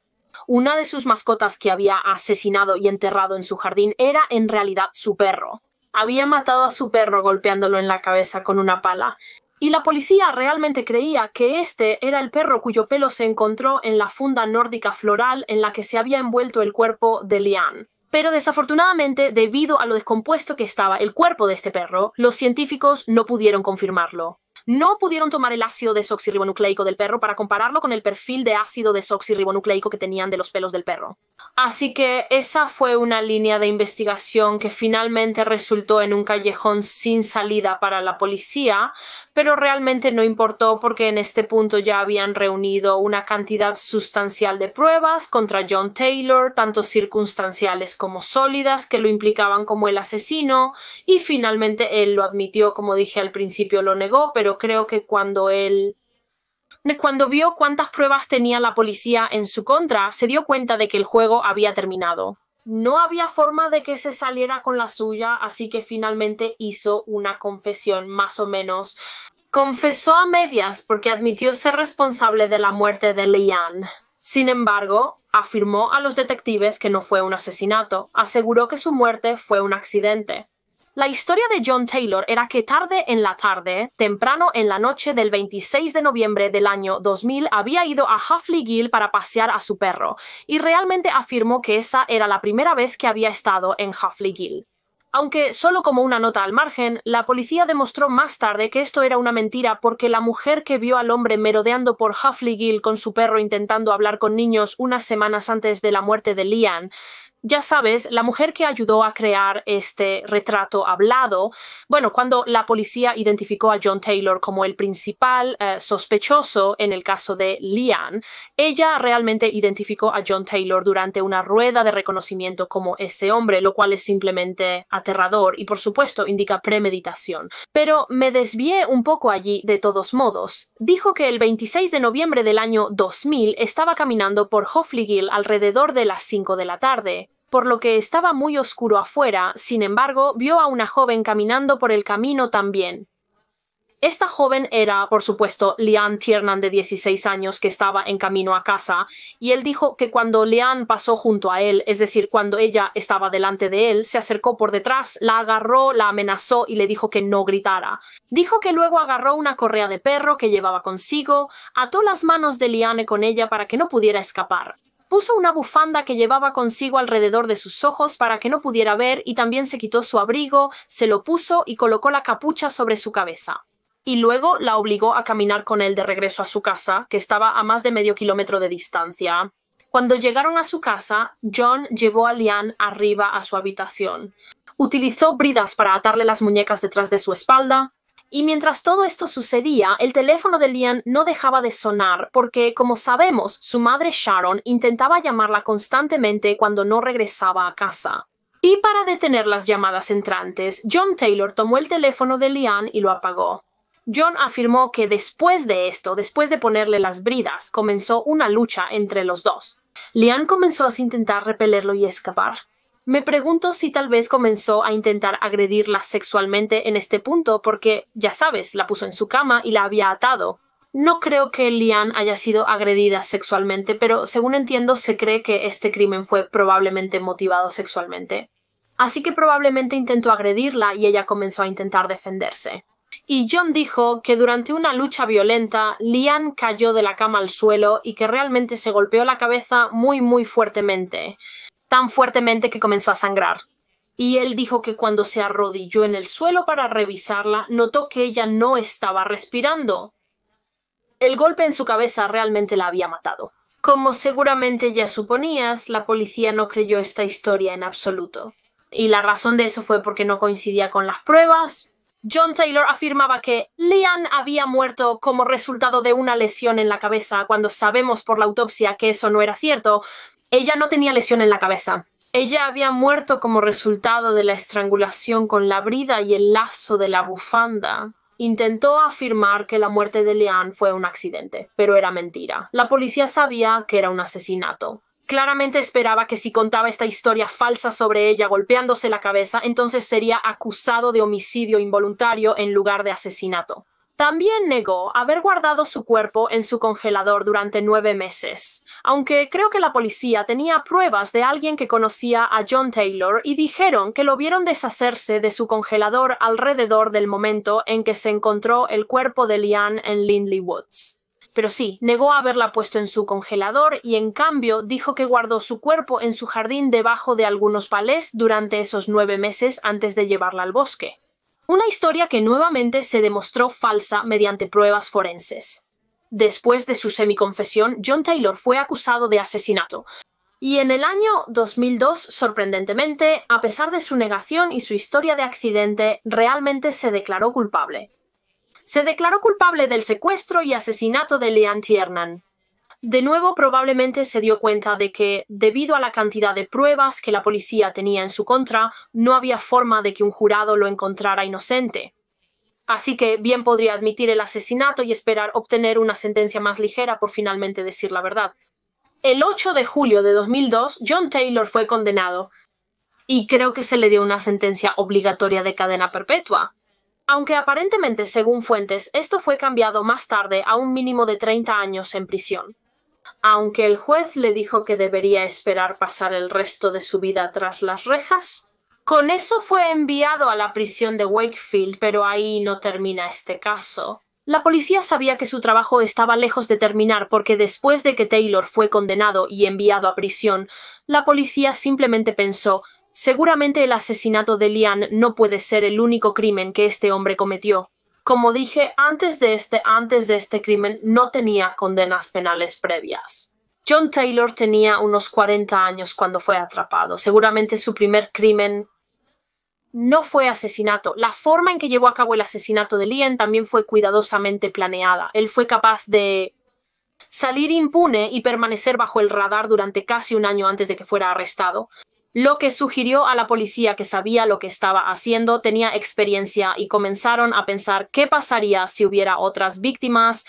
Una de sus mascotas que había asesinado y enterrado en su jardín era en realidad su perro. Había matado a su perro golpeándolo en la cabeza con una pala, y la policía realmente creía que este era el perro cuyo pelo se encontró en la funda nórdica floral en la que se había envuelto el cuerpo de Leanne. Pero desafortunadamente, debido a lo descompuesto que estaba el cuerpo de este perro, los científicos no pudieron confirmarlo. No pudieron tomar el ácido desoxirribonucleico del perro para compararlo con el perfil de ácido desoxirribonucleico que tenían de los pelos del perro. Así que esa fue una línea de investigación que finalmente resultó en un callejón sin salida para la policía, pero realmente no importó porque en este punto ya habían reunido una cantidad sustancial de pruebas contra John Taylor, tanto circunstanciales como sólidas, que lo implicaban como el asesino, y finalmente él lo admitió, como dije al principio lo negó, pero creo que cuando vio cuántas pruebas tenía la policía en su contra, se dio cuenta de que el juego había terminado. No había forma de que se saliera con la suya, así que finalmente hizo una confesión más o menos. Confesó a medias porque admitió ser responsable de la muerte de Leanne. Sin embargo, afirmó a los detectives que no fue un asesinato. Aseguró que su muerte fue un accidente. La historia de John Taylor era que tarde en la tarde, temprano en la noche del 26 de noviembre del año 2000, había ido a Hafley Gill para pasear a su perro, y realmente afirmó que esa era la primera vez que había estado en Hafley Gill. Aunque solo como una nota al margen, la policía demostró más tarde que esto era una mentira porque la mujer que vio al hombre merodeando por Hafley Gill con su perro intentando hablar con niños unas semanas antes de la muerte de Leanne, ya sabes, la mujer que ayudó a crear este retrato hablado, bueno, cuando la policía identificó a John Taylor como el principal sospechoso en el caso de Leanne, ella realmente identificó a John Taylor durante una rueda de reconocimiento como ese hombre, lo cual es simplemente aterrador y por supuesto indica premeditación. Pero me desvié un poco allí de todos modos. Dijo que el 26 de noviembre del año 2000 estaba caminando por Hafley Gill alrededor de las 5 de la tarde. Por lo que estaba muy oscuro afuera, sin embargo, vio a una joven caminando por el camino también. Esta joven era, por supuesto, Leanne Tiernan, de 16 años, que estaba en camino a casa, y él dijo que cuando Leanne pasó junto a él, es decir, cuando ella estaba delante de él, se acercó por detrás, la agarró, la amenazó y le dijo que no gritara. Dijo que luego agarró una correa de perro que llevaba consigo, ató las manos de Leanne con ella para que no pudiera escapar. Puso una bufanda que llevaba consigo alrededor de sus ojos para que no pudiera ver y también se quitó su abrigo, se lo puso y colocó la capucha sobre su cabeza. Y luego la obligó a caminar con él de regreso a su casa, que estaba a más de medio kilómetro de distancia. Cuando llegaron a su casa, John llevó a Leanne arriba a su habitación. Utilizó bridas para atarle las muñecas detrás de su espalda. Y mientras todo esto sucedía, el teléfono de Leanne no dejaba de sonar porque, como sabemos, su madre Sharon intentaba llamarla constantemente cuando no regresaba a casa. Y para detener las llamadas entrantes, John Taylor tomó el teléfono de Leanne y lo apagó. John afirmó que después de esto, después de ponerle las bridas, comenzó una lucha entre los dos. Leanne comenzó a intentar repelerlo y escapar. Me pregunto si tal vez comenzó a intentar agredirla sexualmente en este punto porque, ya sabes, la puso en su cama y la había atado. No creo que Leanne haya sido agredida sexualmente, pero según entiendo se cree que este crimen fue probablemente motivado sexualmente. Así que probablemente intentó agredirla y ella comenzó a intentar defenderse. Y John dijo que durante una lucha violenta, Leanne cayó de la cama al suelo y que realmente se golpeó la cabeza muy fuertemente. Tan fuertemente que comenzó a sangrar. Y él dijo que cuando se arrodilló en el suelo para revisarla, notó que ella no estaba respirando. El golpe en su cabeza realmente la había matado. Como seguramente ya suponías, la policía no creyó esta historia en absoluto. Y la razón de eso fue porque no coincidía con las pruebas. John Taylor afirmaba que Leanne había muerto como resultado de una lesión en la cabeza, cuando sabemos por la autopsia que eso no era cierto. Ella no tenía lesión en la cabeza. Ella había muerto como resultado de la estrangulación con la brida y el lazo de la bufanda. Intentó afirmar que la muerte de Leanne fue un accidente, pero era mentira. La policía sabía que era un asesinato. Claramente esperaba que si contaba esta historia falsa sobre ella golpeándose la cabeza, entonces sería acusado de homicidio involuntario en lugar de asesinato. También negó haber guardado su cuerpo en su congelador durante 9 meses, aunque creo que la policía tenía pruebas de alguien que conocía a John Taylor y dijeron que lo vieron deshacerse de su congelador alrededor del momento en que se encontró el cuerpo de Leanne en Lindley Woods. Pero sí, negó haberla puesto en su congelador y en cambio dijo que guardó su cuerpo en su jardín debajo de algunos palés durante esos 9 meses antes de llevarla al bosque. Una historia que nuevamente se demostró falsa mediante pruebas forenses. Después de su semiconfesión, John Taylor fue acusado de asesinato. Y en el año 2002, sorprendentemente, a pesar de su negación y su historia de accidente, realmente se declaró culpable. Se declaró culpable del secuestro y asesinato de Leanne Tiernan. De nuevo, probablemente se dio cuenta de que, debido a la cantidad de pruebas que la policía tenía en su contra, no había forma de que un jurado lo encontrara inocente. Así que bien podría admitir el asesinato y esperar obtener una sentencia más ligera por finalmente decir la verdad. El 8 de julio de 2002, John Taylor fue condenado, y creo que se le dio una sentencia obligatoria de cadena perpetua. Aunque aparentemente, según fuentes, esto fue cambiado más tarde a un mínimo de 30 años en prisión. Aunque el juez le dijo que debería esperar pasar el resto de su vida tras las rejas. Con eso fue enviado a la prisión de Wakefield, pero ahí no termina este caso. La policía sabía que su trabajo estaba lejos de terminar porque después de que Taylor fue condenado y enviado a prisión, la policía simplemente pensó: seguramente el asesinato de Leanne no puede ser el único crimen que este hombre cometió. Como dije, antes de este crimen no tenía condenas penales previas. John Taylor tenía unos 40 años cuando fue atrapado. Seguramente su primer crimen no fue asesinato. La forma en que llevó a cabo el asesinato de Leanne también fue cuidadosamente planeada. Él fue capaz de salir impune y permanecer bajo el radar durante casi un año antes de que fuera arrestado, lo que sugirió a la policía que sabía lo que estaba haciendo, tenía experiencia, y comenzaron a pensar qué pasaría si hubiera otras víctimas,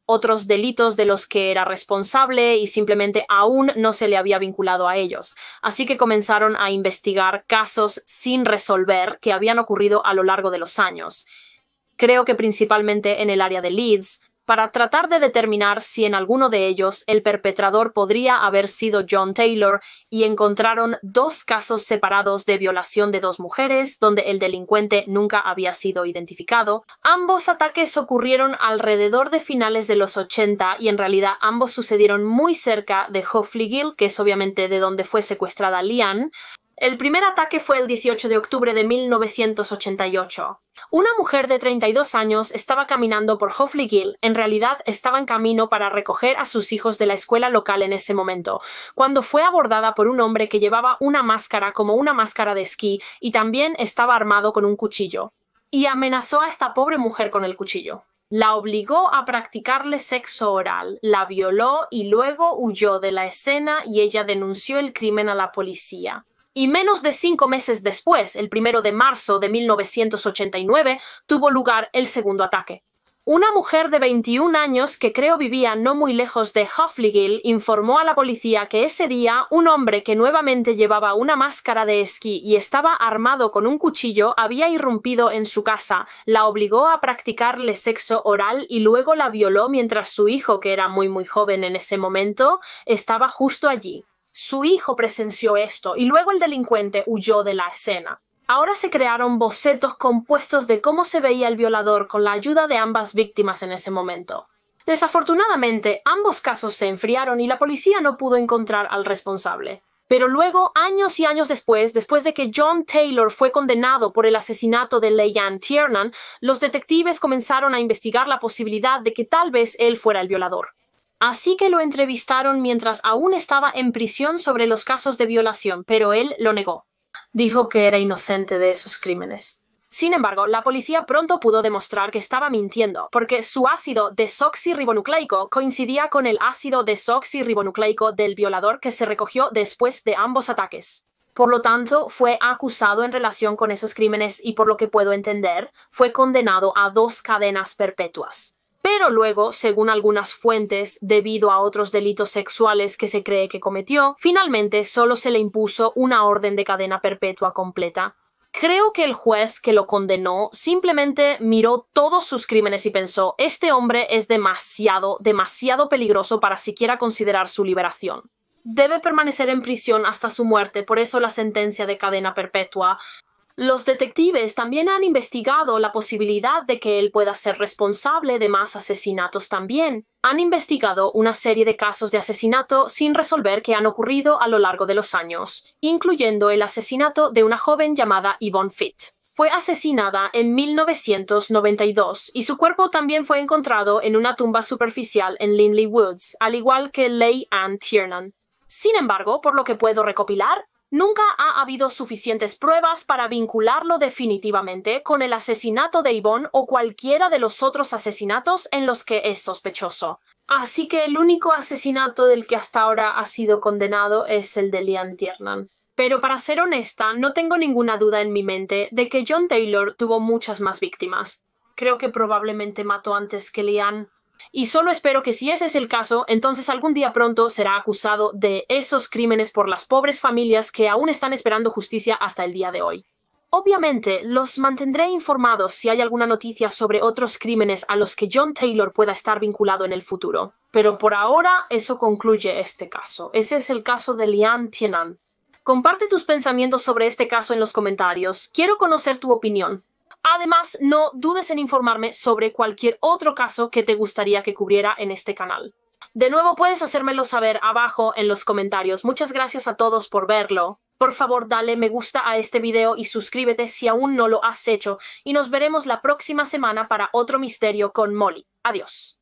otros delitos de los que era responsable y simplemente aún no se le había vinculado a ellos. Así que comenzaron a investigar casos sin resolver que habían ocurrido a lo largo de los años. Creo que principalmente en el área de Leeds, para tratar de determinar si en alguno de ellos el perpetrador podría haber sido John Taylor, y encontraron 2 casos separados de violación de 2 mujeres, donde el delincuente nunca había sido identificado. Ambos ataques ocurrieron alrededor de finales de los 80 y en realidad ambos sucedieron muy cerca de Hopefully Gill, que es obviamente de donde fue secuestrada Leanne. El primer ataque fue el 18 de octubre de 1988. Una mujer de 32 años estaba caminando por Hopefully Gill. En realidad estaba en camino para recoger a sus hijos de la escuela local en ese momento, cuando fue abordada por un hombre que llevaba una máscara como una máscara de esquí y también estaba armado con un cuchillo. Y amenazó a esta pobre mujer con el cuchillo. La obligó a practicarle sexo oral, la violó y luego huyó de la escena, y ella denunció el crimen a la policía. Y menos de 5 meses después, el 1 de marzo de 1989, tuvo lugar el segundo ataque. Una mujer de 21 años que creo vivía no muy lejos de Hopefully Gill informó a la policía que ese día un hombre que nuevamente llevaba una máscara de esquí y estaba armado con un cuchillo había irrumpido en su casa, la obligó a practicarle sexo oral y luego la violó mientras su hijo, que era muy joven en ese momento, estaba justo allí. Su hijo presenció esto y luego el delincuente huyó de la escena. Ahora se crearon bocetos compuestos de cómo se veía el violador con la ayuda de ambas víctimas en ese momento. Desafortunadamente, ambos casos se enfriaron y la policía no pudo encontrar al responsable. Pero luego, años y años después de que John Taylor fue condenado por el asesinato de Leanne Tiernan, los detectives comenzaron a investigar la posibilidad de que tal vez él fuera el violador. Así que lo entrevistaron mientras aún estaba en prisión sobre los casos de violación, pero él lo negó. Dijo que era inocente de esos crímenes. Sin embargo, la policía pronto pudo demostrar que estaba mintiendo, porque su ácido desoxirribonucleico coincidía con el ácido desoxirribonucleico del violador que se recogió después de ambos ataques. Por lo tanto, fue acusado en relación con esos crímenes y, por lo que puedo entender, fue condenado a 2 cadenas perpetuas. Pero luego, según algunas fuentes, debido a otros delitos sexuales que se cree que cometió, finalmente solo se le impuso una orden de cadena perpetua completa. Creo que el juez que lo condenó simplemente miró todos sus crímenes y pensó: este hombre es demasiado peligroso para siquiera considerar su liberación. Debe permanecer en prisión hasta su muerte, por eso la sentencia de cadena perpetua. Los detectives también han investigado la posibilidad de que él pueda ser responsable de más asesinatos también. Han investigado una serie de casos de asesinato sin resolver que han ocurrido a lo largo de los años, incluyendo el asesinato de una joven llamada Yvonne Fitt. Fue asesinada en 1992 y su cuerpo también fue encontrado en una tumba superficial en Linley Woods, al igual que Leanne Tiernan. Sin embargo, por lo que puedo recopilar, nunca ha habido suficientes pruebas para vincularlo definitivamente con el asesinato de Yvonne o cualquiera de los otros asesinatos en los que es sospechoso. Así que el único asesinato del que hasta ahora ha sido condenado es el de Leanne Tiernan. Pero para ser honesta, no tengo ninguna duda en mi mente de que John Taylor tuvo muchas más víctimas. Creo que probablemente mató antes que Leanne. Y solo espero que si ese es el caso, entonces algún día pronto será acusado de esos crímenes por las pobres familias que aún están esperando justicia hasta el día de hoy. Obviamente, los mantendré informados si hay alguna noticia sobre otros crímenes a los que John Taylor pueda estar vinculado en el futuro. Pero por ahora, eso concluye este caso. Ese es el caso de Leanne Tiernan. Comparte tus pensamientos sobre este caso en los comentarios. Quiero conocer tu opinión. Además, no dudes en informarme sobre cualquier otro caso que te gustaría que cubriera en este canal. De nuevo, puedes hacérmelo saber abajo en los comentarios. Muchas gracias a todos por verlo. Por favor, dale me gusta a este video y suscríbete si aún no lo has hecho. Y nos veremos la próxima semana para otro misterio con Molly. Adiós.